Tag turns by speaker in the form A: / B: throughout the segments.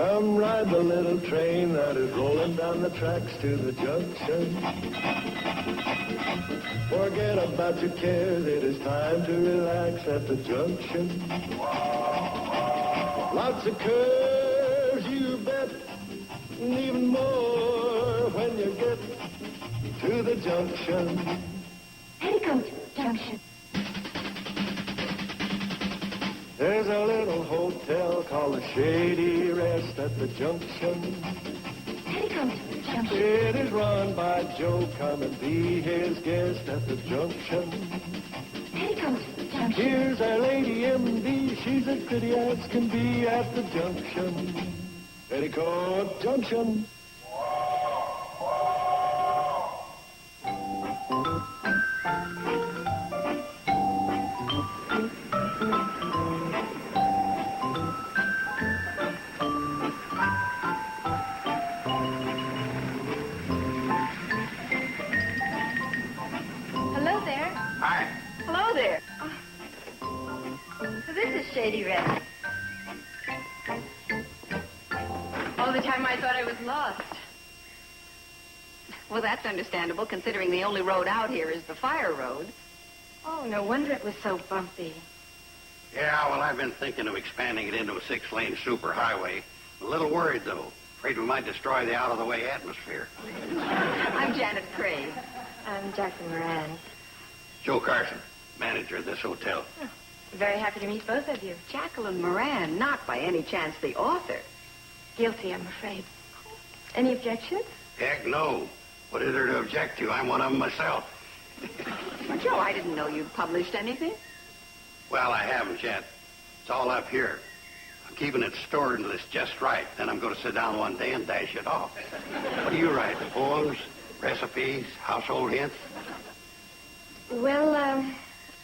A: Come ride the little train that is rolling down the tracks to the junction. Forget about your cares, it is time to relax at the junction. Lots of curves, you bet, and even more when you get to the junction.
B: Petticoat Junction.
A: There's a little hotel called the Shady Rest at the junction.
B: Petticoat Junction.
A: It is run by Joe. Come and be his guest at the junction.
B: Petticoat Junction.
A: Here's our lady M.D. She's as pretty as can be at the junction. Petticoat Junction.
B: Hello there.
C: Hi.
B: Hello there. So this is Shady Rest. All the time I thought I was lost.
D: Well, that's understandable, considering the only road out here is the fire road.
B: Oh, no wonder it was so bumpy.
C: Yeah, well, I've been thinking of expanding it into a 6-lane superhighway. A little worried, though. Afraid we might destroy the out-of-the-way atmosphere.
D: I'm Janet Crave.
B: I'm Jacqueline Moran.
C: Joe Carson, manager of this hotel.
B: Very happy to meet both of you.
D: Jacqueline Moran, not by any chance the author.
B: Guilty, I'm afraid. Any objections?
C: Heck, no. What is there to object to? I'm one of them myself.
D: Well, Joe, I didn't know you'd published anything.
C: Well, I haven't yet. It's all up here. I'm keeping it stored until it's just right. Then I'm going to sit down one day and dash it off. What do you write? Poems, recipes, household hints?
B: Well,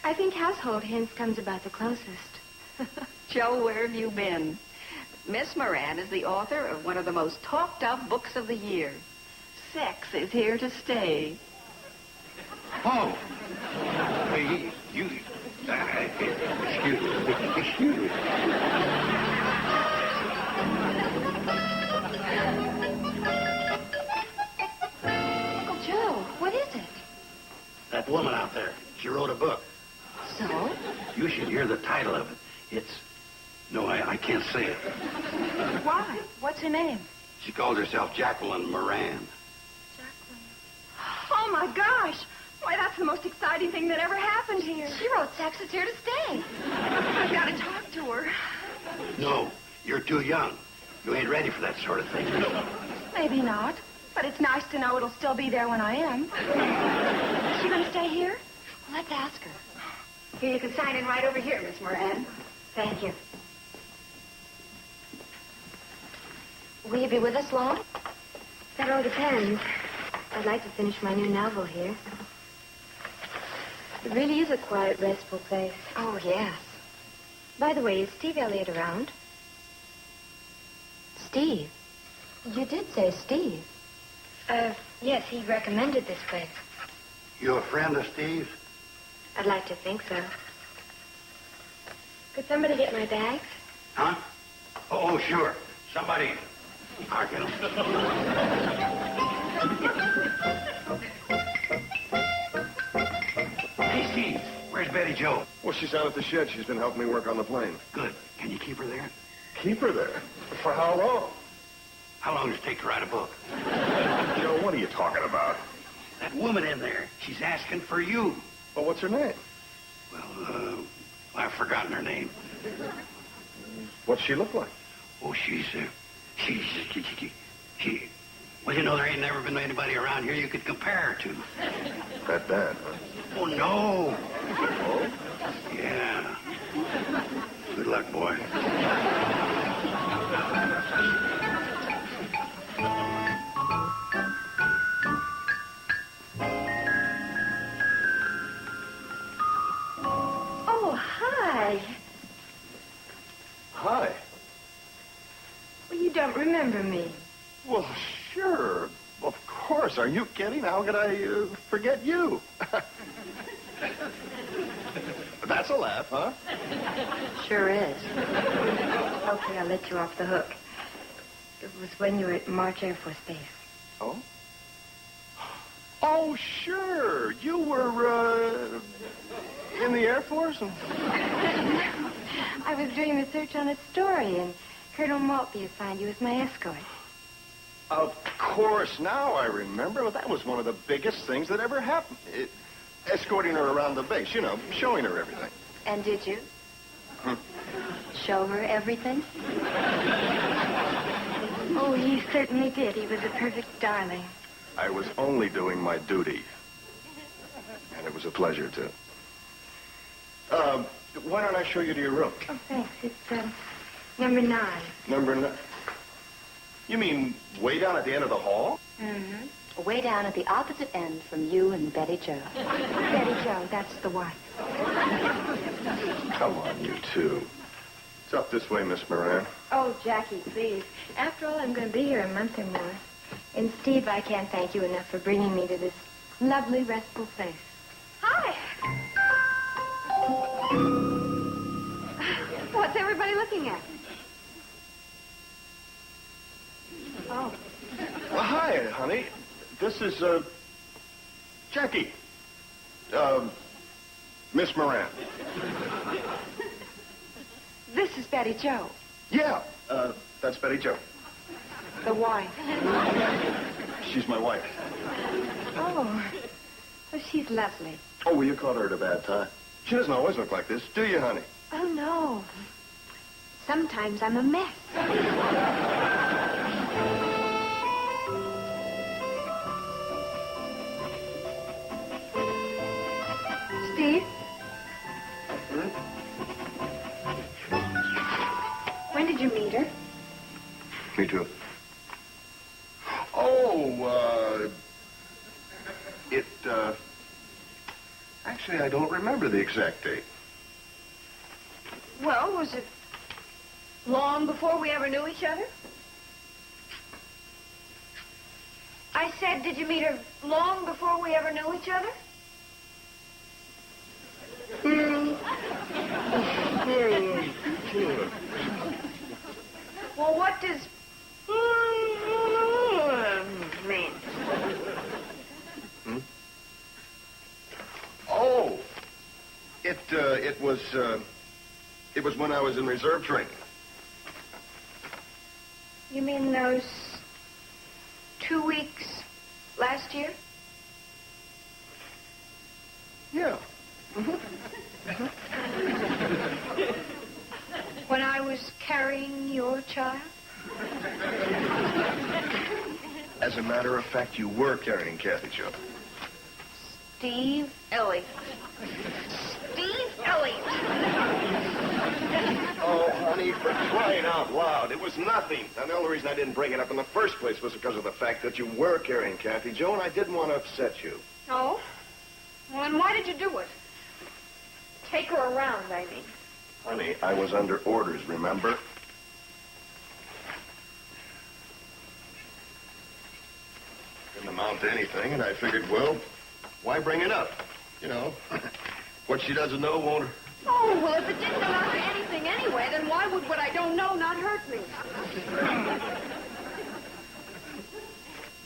B: I think Household Hints comes about the closest.
D: Joe, where have you been? Miss Moran is the author of one of the most talked-of books of the year. Sex is here to stay.
C: Oh. Hey, you... excuse me. Excuse me.
B: Uncle Joe, what is it?
C: That woman out there, she wrote a book.
B: So?
C: You should hear the title of it. It's... No, I can't say it.
B: Why? What's her name?
C: She calls herself Jacqueline Moran.
B: Oh, my gosh. Why, that's the most exciting thing that ever happened here. She wrote Sex is Here to Stay. I've got to talk to her.
C: No, you're too young. You ain't ready for that sort of thing.
B: Maybe not. But it's nice to know it'll still be there when I am. Is she going to stay here? Well, let's ask her.
D: Here, you can sign in right over here, Miss Moran.
B: Thank you. Will you be with us long? That all depends. I'd like to finish my new novel here. It really is a quiet, restful place.
D: Oh, yes.
B: By the way, is Steve Elliott around? Steve? You did say Steve. Yes, he recommended this place.
C: You a friend of Steve's?
B: I'd like to think so. Could somebody get my bags?
C: Huh? Oh, sure. Somebody... I'll get 'em. Hey, Steve, where's Betty Jo?
A: Well, she's out at the shed. She's been helping me work on the plane.
C: Good. Can you keep her there?
A: Keep her there? For how long?
C: How long does it take to write a book?
A: Joe, what are you talking about?
C: That woman in there, she's asking for you.
A: Well, what's her name?
C: Well, I've forgotten her name.
A: What's she look like?
C: Oh, she... Well, you know, there ain't never been anybody around here you could compare her to.
A: That bad, huh?
C: Oh, no.
A: Oh?
C: Yeah. Good luck, boy.
B: Oh, hi.
A: Hi.
B: Well, you don't remember me.
A: Well, sure. Of course. Are you kidding? How could I forget you? That's a laugh, huh?
B: Sure is. Okay, I'll let you off the hook. It was when you were at March Air Force Base.
A: Oh? Oh, sure. You were, in the Air Force?
B: I was doing research on a story, and Colonel Maltby assigned you as my escort.
A: Of course, now I remember. Well, that was one of the biggest things that ever happened. Escorting her around the base, you know, showing her everything.
B: And did you? Show her everything? Oh, he certainly did. He was a perfect darling.
A: I was only doing my duty. And it was a pleasure, too. Why don't I show you to your room?
B: Oh, thanks. It's, number 9.
A: Number 9. You mean way down at the end of the hall?
B: Mm-hmm. Way down at the opposite end from you and Betty Jo. Betty Jo, that's the one.
A: Come on, you two. It's up this way, Miss Moran.
B: Oh, Jackie, please. After all, I'm going to be here a month or more. And, Steve, I can't thank you enough for bringing me to this lovely, restful place. Hi. What's everybody looking at? Oh.
A: Well, hi, honey. This is, Jackie. Miss Moran.
B: This is Betty Jo,
A: Yeah, that's Betty Jo.
B: the wife.
A: She's my wife.
B: Oh. Well, she's lovely.
A: Oh, well, you caught her at a bad time. She doesn't always look like this, do you, honey?
B: Oh, no. Sometimes I'm a mess. Steve? When did you meet her?
A: Me too. Oh, actually, I don't remember the exact date.
B: Well, was it long before we ever knew each other? I said, did you meet her long before we ever knew each other? Well, what does mean?
A: Oh, it was when I was in reserve training.
B: You mean those 2 weeks last year?
A: Yeah.
B: When I was carrying your child?
A: As a matter of fact, you were carrying Kathy, Joe.
B: Steve Elliott. Steve Elliott!
A: Oh, honey, for crying out loud. It was nothing. And the only reason I didn't bring it up in the first place was because of the fact that you were carrying Kathy, Joe, and I didn't want to upset you.
B: Oh? Well, then why did you do it? Take her around, I mean.
A: Honey, I was under orders, remember? Didn't amount to anything, and I figured, well, why bring it up? You know, what she doesn't know won't...
B: Oh, well, if it didn't amount to anything anyway, then why would what I don't know not hurt me?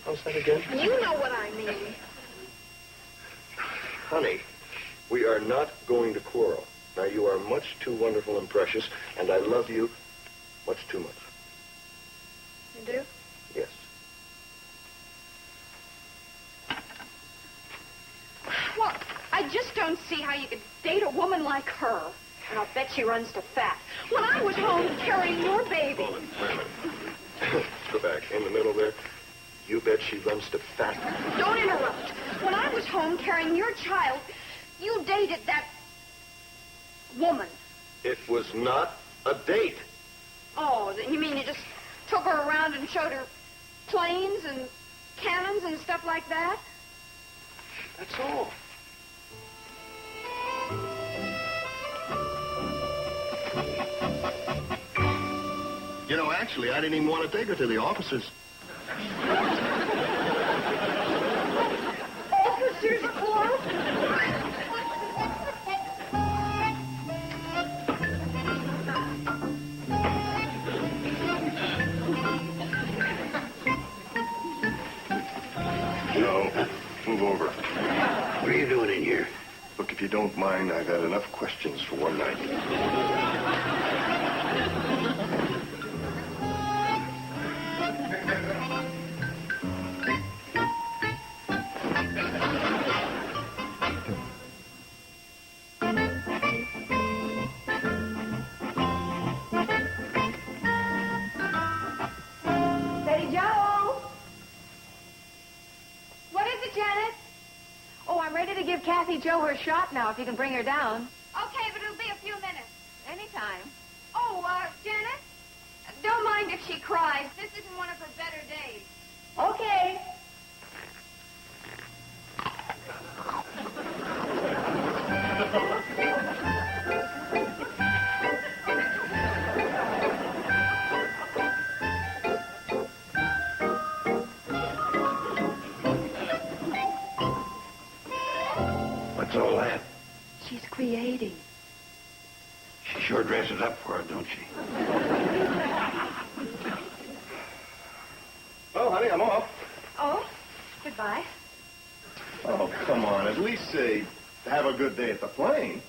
A: How's that again?
B: You know what I mean.
A: Honey, we are not going to quarrel. Now, you are much too wonderful and precious, and I love you much too much.
B: You do?
A: Yes.
B: Well, I just don't see how you could date a woman like her. And I'll bet she runs to fat. When I was home carrying your baby...
A: Hold it. Wait a minute. Go back. In the middle there. You bet she runs to fat.
B: Don't interrupt. When I was home carrying your child, you dated that woman.
A: It was not a date.
B: Oh, you mean you just took her around and showed her planes and cannons and stuff like that?
A: That's all. You know, actually, I didn't even want to take her to the officers.
B: Officers Club?
A: if you don't mind, I've had enough questions for one night.
B: Betty Joe! What is it, Janet? Oh, I'm ready to give Kathy Joe her shot now, if you can bring her down.
E: Okay, but it'll be a few minutes.
B: Anytime.
E: Oh, Janet, don't mind if she cries. This isn't one of her better days.
B: Okay.
C: What's all that?
B: She's creating.
C: She sure dresses up for it, don't she?
A: Well, honey, I'm off.
B: Oh, goodbye.
A: Oh, come on. At least say, have a good day at the plane.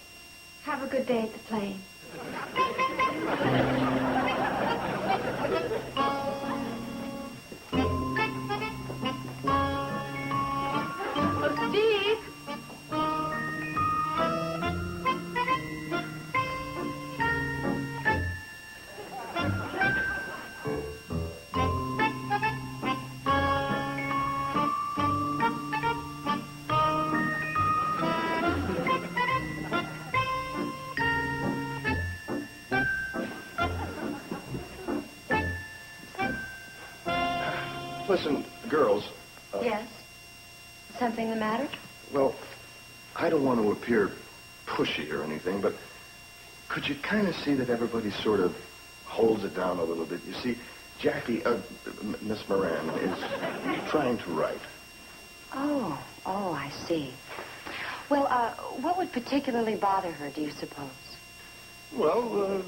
B: Have a good day at the plane. Oh, Steve!
A: Listen, girls.
B: Yes? Something the matter?
A: Well, I don't want to appear pushy or anything, but could you kind of see that everybody sort of holds it down a little bit? You see, Jackie, Miss Moran, is trying to write.
B: Oh, I see. Well, what would particularly bother her, do you suppose?
A: Well,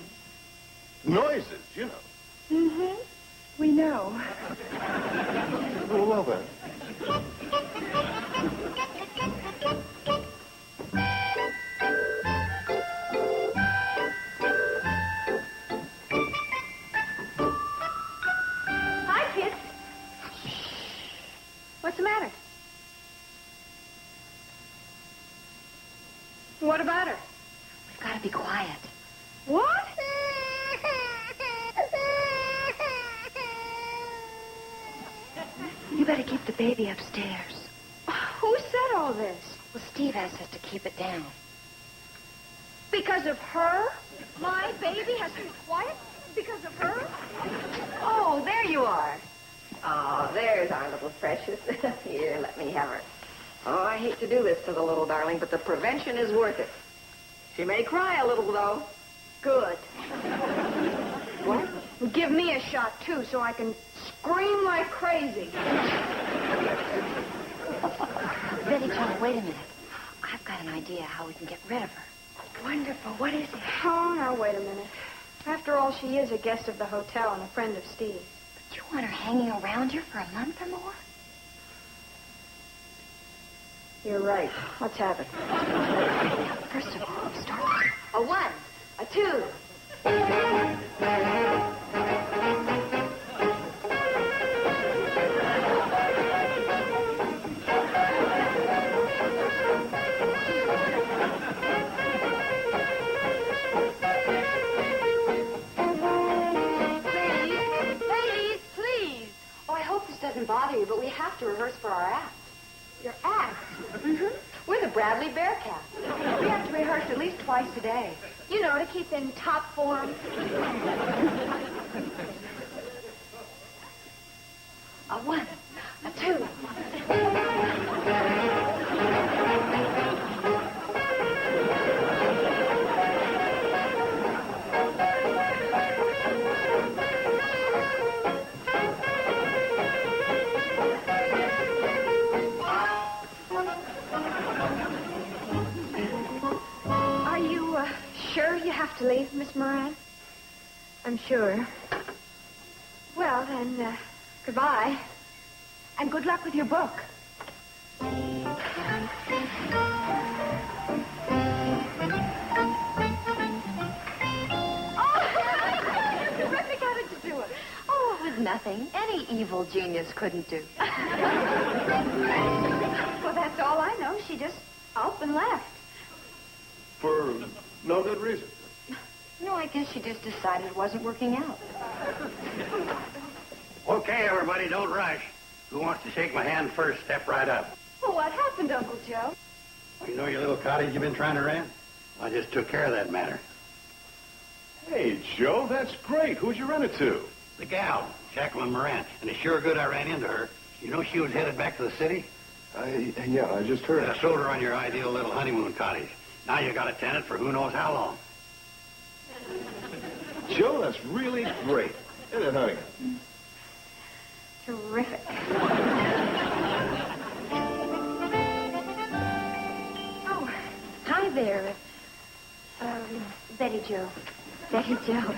A: noises, you know.
B: Mm-hmm. We know.
A: Well, then.
B: Hi, kids. What's the matter? What about her? We've got to be quiet. What? You better keep the baby upstairs. Who said all this? Well, Steve asked us to keep it down. Because of her? My baby has to be quiet? Because of her?
D: Oh, there you are. Oh, there's our little precious. Here, let me have her. Oh, I hate to do this to the little darling, but the prevention is worth it. She may cry a little, though.
B: Good.
D: What?
B: Give me a shot, too, so I can scream like crazy. Betty Jo, wait a minute. I've got an idea how we can get rid of her. Wonderful. What is it?
F: Oh, now, wait a minute. After all, she is a guest of the hotel and a friend of Steve.
B: But you want her hanging around here for a month or more?
F: You're right. Let's have it.
B: First of all, start with a 1, a 2. Please. Oh, I hope this doesn't bother you, but we have to rehearse for our act.
F: Your act?
B: Mm-hmm. We're the Bradley Bearcats. We have to rehearse at least twice a day.
F: You know, to keep in top form.
B: A 1, a 2.
F: Are you, sure you have to leave, Miss Moran?
B: I'm sure.
F: Well, then, goodbye.
B: And good luck with your book. nothing any evil genius couldn't do.
F: Well, that's all I know. She just up and left.
A: For no good reason.
B: No, I guess she just decided it wasn't working out.
C: Okay, everybody, don't rush. Who wants to shake my hand first? Step right up.
F: Well, what happened, Uncle Joe?
C: You know your little cottage you've been trying to rent? I just took care of that matter.
A: Hey, Joe, that's great. Who'd you rent it to?
C: The gal, Jacqueline Moran. And it's sure good I ran into her. You know she was headed back to the city?
A: Yeah, I just heard.
C: I sold her on your ideal little honeymoon cottage. Now you got a tenant for who knows how long.
A: Joe, that's really great. Isn't it, honey?
F: Terrific. Oh, hi there. Betty Jo.
B: Betty Jo.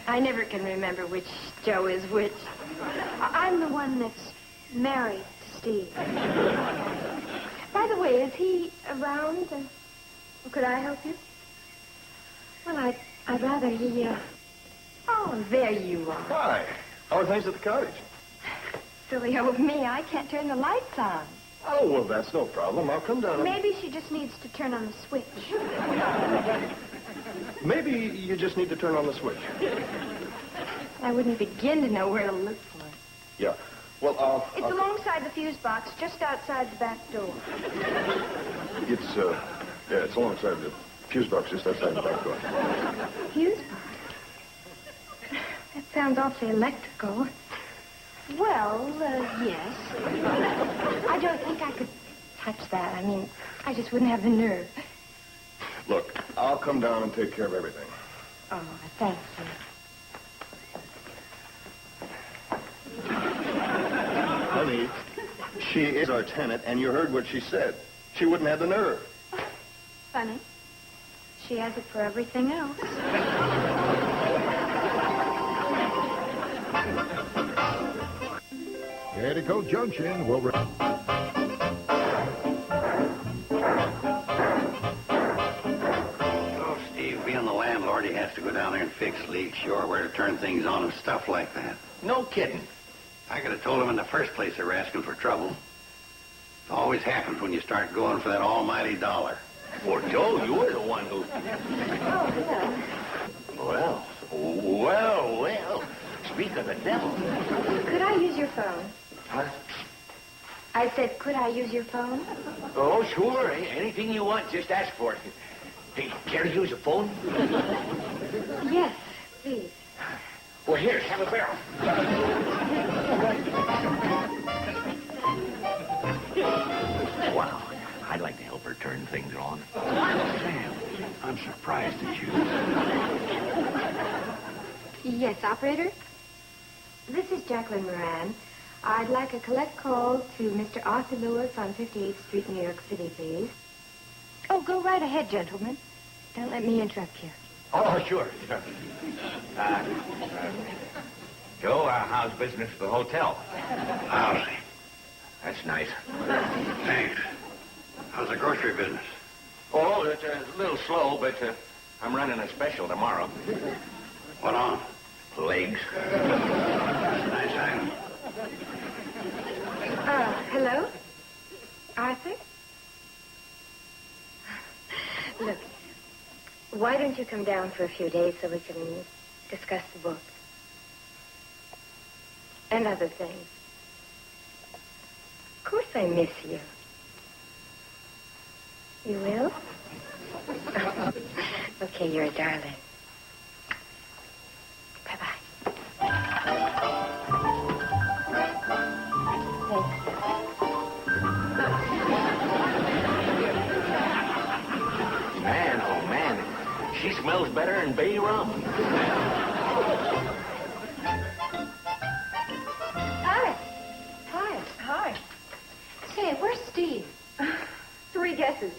B: I never can remember which Joe is which.
F: I'm the one that's married to Steve. By the way, is he around? Could I help you?
B: Well, I'd rather he, Oh, there you are.
A: Hi. How are things at the cottage?
B: Silly old me, I can't turn the lights on.
A: Oh, well, that's no problem. I'll come down.
F: Maybe she just needs to turn on the switch.
A: Maybe you just need to turn on the switch.
B: I wouldn't begin to know where to look for it.
A: Yeah. Well,
F: It's alongside the fuse box, just outside the back door.
A: It's alongside the fuse box just outside the back door.
B: Fuse box? That sounds awfully electrical.
F: Well, yes.
B: I don't think I could touch that. I mean, I just wouldn't have the nerve.
A: Look, I'll come down and take care of everything.
B: Oh, thank you.
A: Honey, she is our tenant, and you heard what she said. She wouldn't have the nerve.
F: Funny. She has it for everything else.
G: Petticoat Junction will...
C: Oh, Steve, being the landlord, he has to go down there and fix leaks, sure, where to turn things on and stuff like that.
H: No kidding.
C: I could have told him in the first place they were asking for trouble. It always happens when you start going for that almighty dollar.
H: Well, Joe, you were the one who...
B: Oh,
H: Well. Speak of the devil.
B: could I use your phone?
H: Huh?
B: I said, could I use your phone?
H: Oh, sure. Anything you want, just ask for it. Hey, care to use a phone?
B: Yes, please.
H: Well, here, have a barrel. Wow. I'd like to help her turn things on.
C: Sam, I'm surprised at you.
B: Yes, operator? This is Jacqueline Moran. I'd like a collect call to Mr. Arthur Lewis on 58th Street, New York City, please. Oh, go right ahead, gentlemen. Don't let me interrupt you.
H: Oh, sure. Joe, how's business at the hotel?
C: Lousy.
H: That's nice.
C: Thanks. How's the grocery business?
H: Oh, it's a little slow, but I'm running a special tomorrow.
C: What on?
H: Legs.
C: Nice item.
B: Hello? Arthur? Look, why don't you come down for a few days so we can discuss the book? And other things. Of course I miss you. You will? Okay, you're a darling. Bye-bye. Thank you.
H: Man, oh man, she smells better than bay rum.
B: Hi. Hi.
F: Hi.
B: Say, where's Steve?
F: 3 guesses.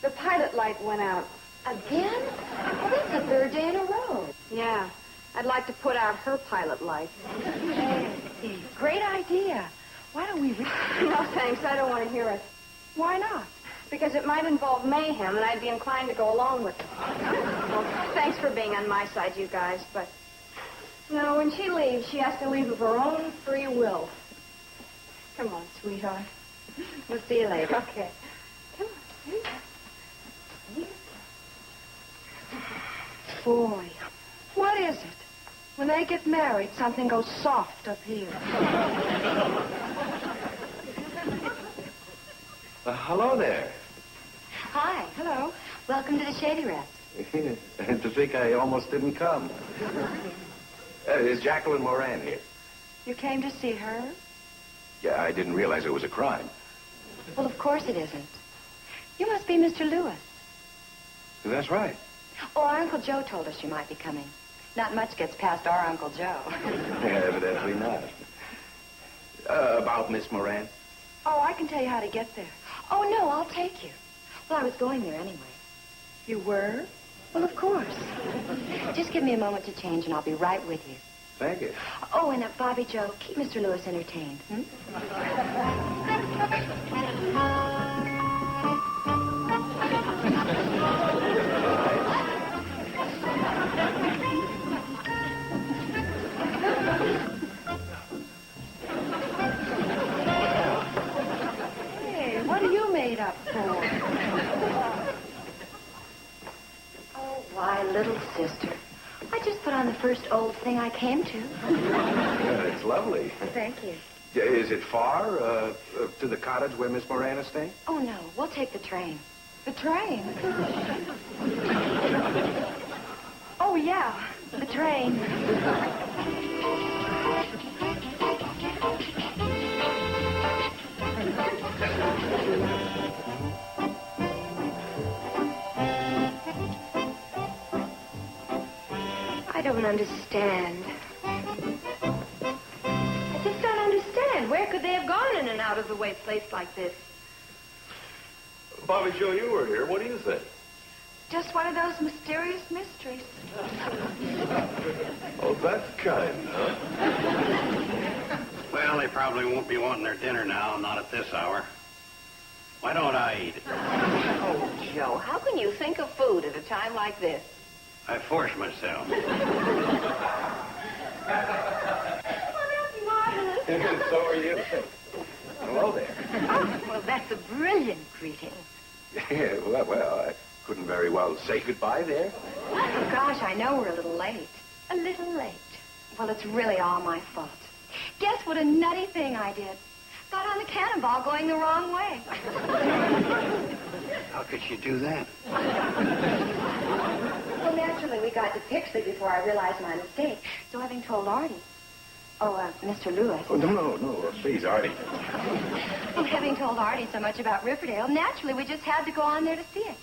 F: The pilot light went out.
B: Again? Well, that's the 3rd day in a row.
F: Yeah. I'd like to put out her pilot light.
B: Hey, Steve, great idea. Why don't we...
F: No, thanks. I don't want to hear it.
B: Why not?
F: Because it might involve mayhem, and I'd be inclined to go along with it. Well, thanks for being on my side, you guys, but No, when she leaves, she has to leave of her own free will. Come on, sweetheart.
D: We'll see you later.
F: Okay. Come on. Boy, what is it? When they get married, something goes soft up here.
I: Hello there.
B: Hi.
F: Hello.
B: Welcome to the Shady Rest.
I: To think I almost didn't come. Is Jacqueline Moran here?
B: You came to see her?
I: Yeah, I didn't realize it was a crime.
B: Well, of course it isn't. You must be Mr. Lewis.
I: That's right.
B: Oh, our Uncle Joe told us you might be coming. Not much gets past our Uncle Joe.
I: Evidently not. About Miss Moran?
B: Oh, I can tell you how to get there. Oh, no, I'll take you. Well, I was going there anyway.
F: You were?
B: Well, of course. Just give me a moment to change, and I'll be right with you.
I: Thank you.
B: Oh, and Bobby Joe, keep Mr. Lewis entertained.
F: Hey, what are you made up for?
B: Oh, why, little sister. I just put on the first old thing I came to.
I: Yeah, it's lovely.
B: Thank you.
I: Is it far to the cottage where Miss Moran is staying?
B: Oh, no, we'll take the train.
F: The train. Oh, yeah, the train. I don't understand. I just don't understand. Where could they have gone in an out-of-the-way place like this?
G: Bobby Joe, you were here. What do you think?
F: Just one of those mysterious mysteries.
G: Oh, that kind, huh?
C: Well, they probably won't be wanting their dinner now, not at this hour. Why don't I eat it?
D: Oh, Joe, how can you think of food at a time like this?
C: I force myself.
I: So are you. Hello there.
B: Well, that's a brilliant greeting.
I: Yeah, well, I couldn't very well say goodbye there.
B: Oh, gosh, I know we're a little late.
F: A little late.
B: Well, it's really all my fault. Guess what a nutty thing I did. Got on the cannonball going the wrong way.
C: How could she do that?
B: Well, naturally, we got to Pixley before I realized my mistake. So having told Artie... Mr. Lewis.
I: Oh, no, please, Artie.
B: Well, having told Artie so much about Riverdale, naturally, we just had to go on there to see it.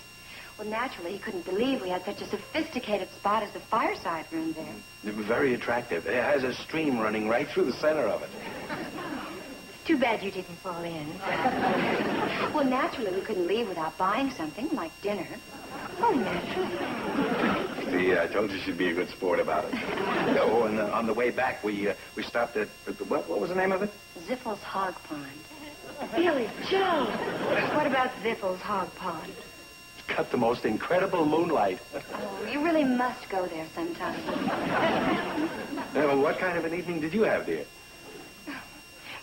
B: Well, naturally, he couldn't believe we had such a sophisticated spot as the fireside room there.
I: Very attractive. It has a stream running right through the center of it.
B: Too bad you didn't fall in. Well, naturally, we couldn't leave without buying something, like dinner. Oh, naturally.
I: See, I told you she'd be a good sport about it. Oh, and on the way back, we stopped at, what was the name of it?
B: Zippel's Hog Pond.
F: Billy Joe.
B: What about Zippel's Hog Pond?
I: It's got the most incredible moonlight.
B: Oh, you really must go there sometime.
I: Well, what kind of an evening did you have, dear?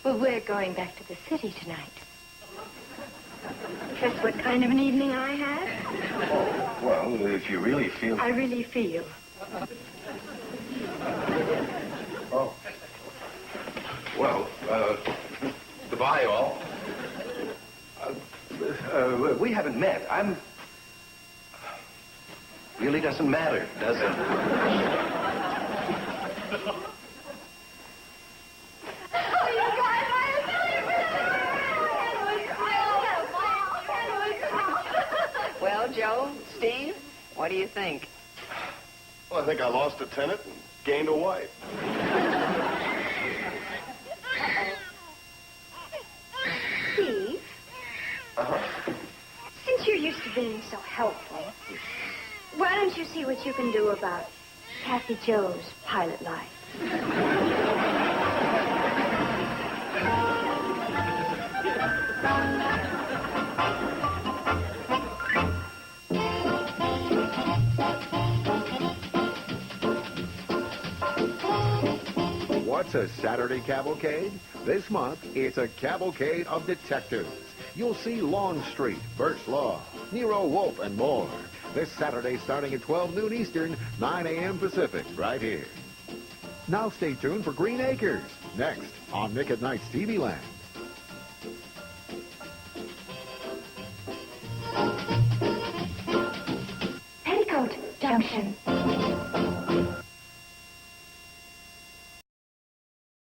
F: Well, we're going back to the city tonight. Guess what kind of an evening I had?
I: Oh, well, if you really feel...
F: I really feel.
I: Oh. Well, goodbye, all. We haven't met. Really doesn't matter, does it?
D: Well, Joe, Steve, what do you think?
A: Well, I think I lost a tenant and gained a wife.
F: Steve,
A: Uh-huh.
F: since you're used to being so helpful, why don't you see what you can do about Kathy Joe's pilot life?
J: What's a Saturday cavalcade? This month, it's a cavalcade of detectives. You'll see Longstreet, Birch Law, Nero Wolfe, and more. This Saturday starting at 12 noon Eastern, 9 a.m. Pacific, right here. Now stay tuned for Green Acres, next on Nick at Night's TV Land.
F: Petticoat Junction.